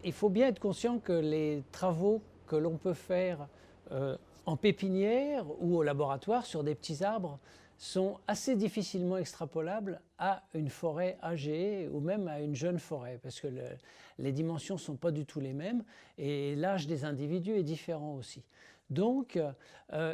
Il faut bien être conscient que les travaux que l'on peut faire en pépinière ou au laboratoire sur des petits arbres sont assez difficilement extrapolables à une forêt âgée ou même à une jeune forêt, parce que les dimensions ne sont pas du tout les mêmes et l'âge des individus est différent aussi. Donc,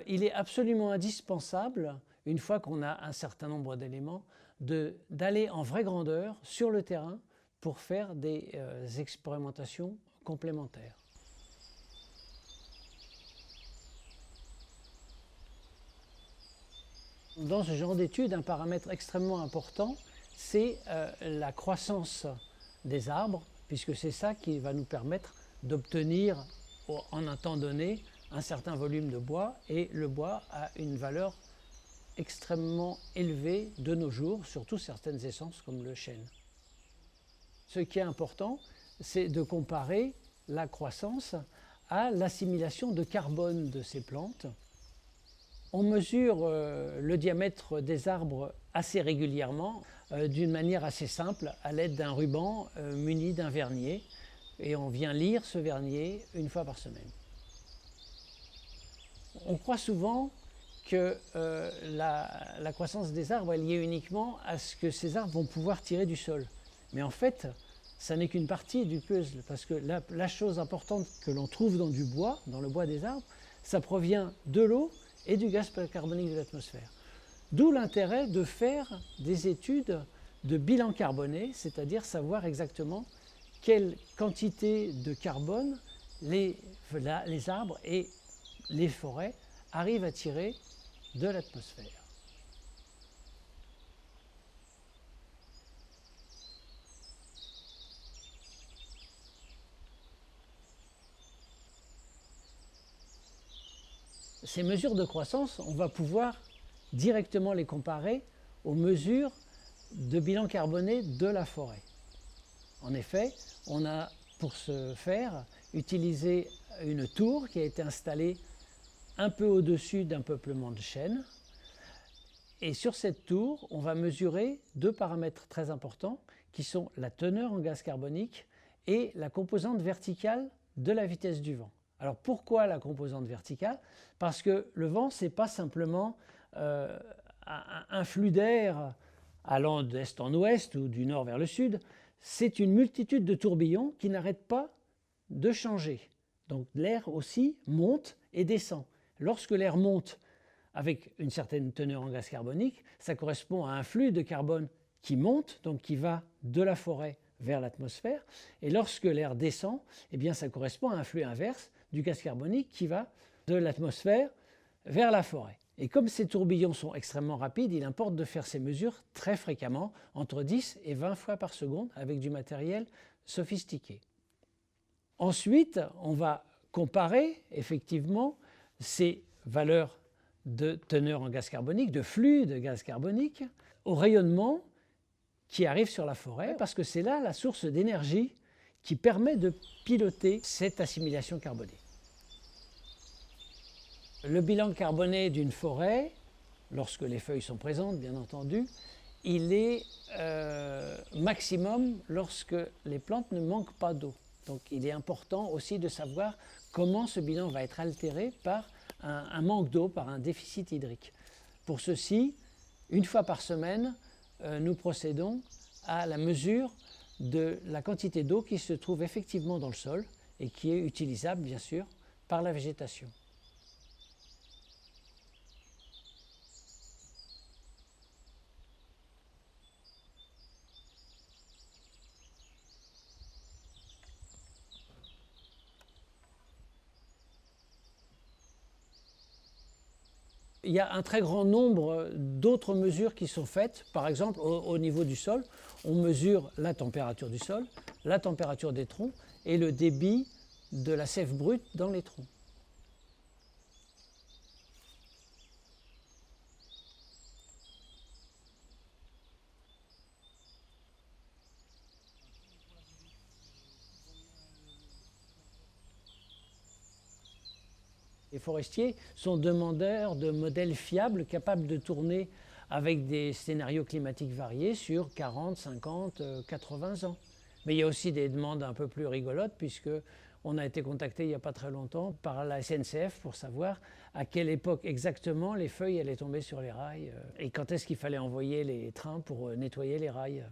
il est absolument indispensable, une fois qu'on a un certain nombre d'éléments, d'aller en vraie grandeur sur le terrain pour faire des expérimentations complémentaires. Dans ce genre d'études, un paramètre extrêmement important, c'est la croissance des arbres, puisque c'est ça qui va nous permettre d'obtenir en un temps donné un certain volume de bois, et le bois a une valeur extrêmement élevée de nos jours, surtout certaines essences comme le chêne. Ce qui est important, c'est de comparer la croissance à l'assimilation de carbone de ces plantes. On mesure le diamètre des arbres assez régulièrement, d'une manière assez simple, à l'aide d'un ruban muni d'un vernier, et on vient lire ce vernier une fois par semaine. On croit souvent que la croissance des arbres est liée uniquement à ce que ces arbres vont pouvoir tirer du sol. Mais en fait, ça n'est qu'une partie du puzzle, parce que la chose importante que l'on trouve dans du bois, dans le bois des arbres, ça provient de l'eau et du gaz carbonique de l'atmosphère. D'où l'intérêt de faire des études de bilan carboné, c'est-à-dire savoir exactement quelle quantité de carbone les arbres et les forêts arrivent à tirer de l'atmosphère. Ces mesures de croissance, on va pouvoir directement les comparer aux mesures de bilan carboné de la forêt. En effet, on a pour ce faire utilisé une tour qui a été installée un peu au-dessus d'un peuplement de chênes. Et sur cette tour, on va mesurer deux paramètres très importants qui sont la teneur en gaz carbonique et la composante verticale de la vitesse du vent. Alors pourquoi la composante verticale? Parce que le vent, ce n'est pas simplement un flux d'air allant d'est en ouest ou du nord vers le sud, c'est une multitude de tourbillons qui n'arrêtent pas de changer. Donc l'air aussi monte et descend. Lorsque l'air monte avec une certaine teneur en gaz carbonique, ça correspond à un flux de carbone qui monte, donc qui va de la forêt vers l'atmosphère. Et lorsque l'air descend, eh bien, ça correspond à un flux inverse du gaz carbonique qui va de l'atmosphère vers la forêt. Et comme ces tourbillons sont extrêmement rapides, il importe de faire ces mesures très fréquemment, entre 10 et 20 fois par seconde, avec du matériel sophistiqué. Ensuite, on va comparer effectivement ces valeurs de teneur en gaz carbonique, de flux de gaz carbonique, au rayonnement qui arrive sur la forêt, parce que c'est là la source d'énergie qui permet de piloter cette assimilation carbonée. Le bilan carboné d'une forêt, lorsque les feuilles sont présentes, bien entendu, il est maximum lorsque les plantes ne manquent pas d'eau. Donc il est important aussi de savoir comment ce bilan va être altéré par un manque d'eau, par un déficit hydrique. Pour ceci, une fois par semaine, nous procédons à la mesure de la quantité d'eau qui se trouve effectivement dans le sol et qui est utilisable, bien sûr, par la végétation. Il y a un très grand nombre d'autres mesures qui sont faites. Par exemple, au niveau du sol, on mesure la température du sol, la température des troncs et le débit de la sève brute dans les troncs. Les forestiers sont demandeurs de modèles fiables capables de tourner avec des scénarios climatiques variés sur 40, 50, 80 ans. Mais il y a aussi des demandes un peu plus rigolotes, puisque on a été contacté il n'y a pas très longtemps par la SNCF pour savoir à quelle époque exactement les feuilles allaient tomber sur les rails et quand est-ce qu'il fallait envoyer les trains pour nettoyer les rails.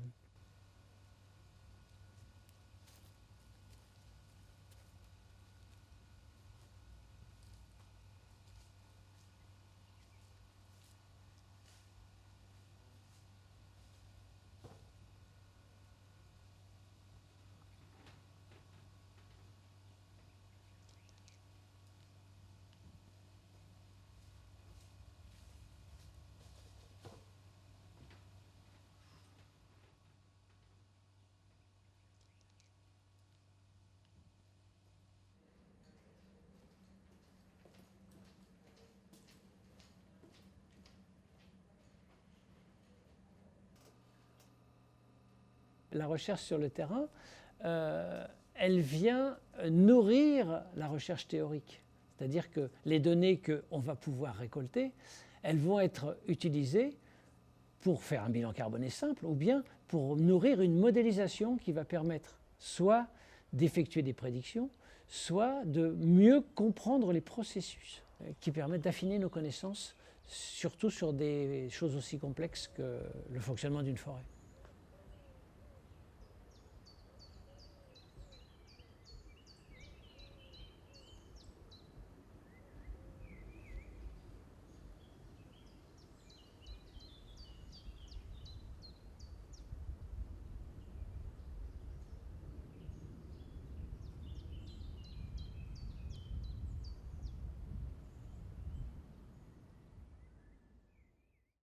La recherche sur le terrain, elle vient nourrir la recherche théorique. C'est-à-dire que les données qu'on va pouvoir récolter, elles vont être utilisées pour faire un bilan carboné simple ou bien pour nourrir une modélisation qui va permettre soit d'effectuer des prédictions, soit de mieux comprendre les processus qui permettent d'affiner nos connaissances, surtout sur des choses aussi complexes que le fonctionnement d'une forêt.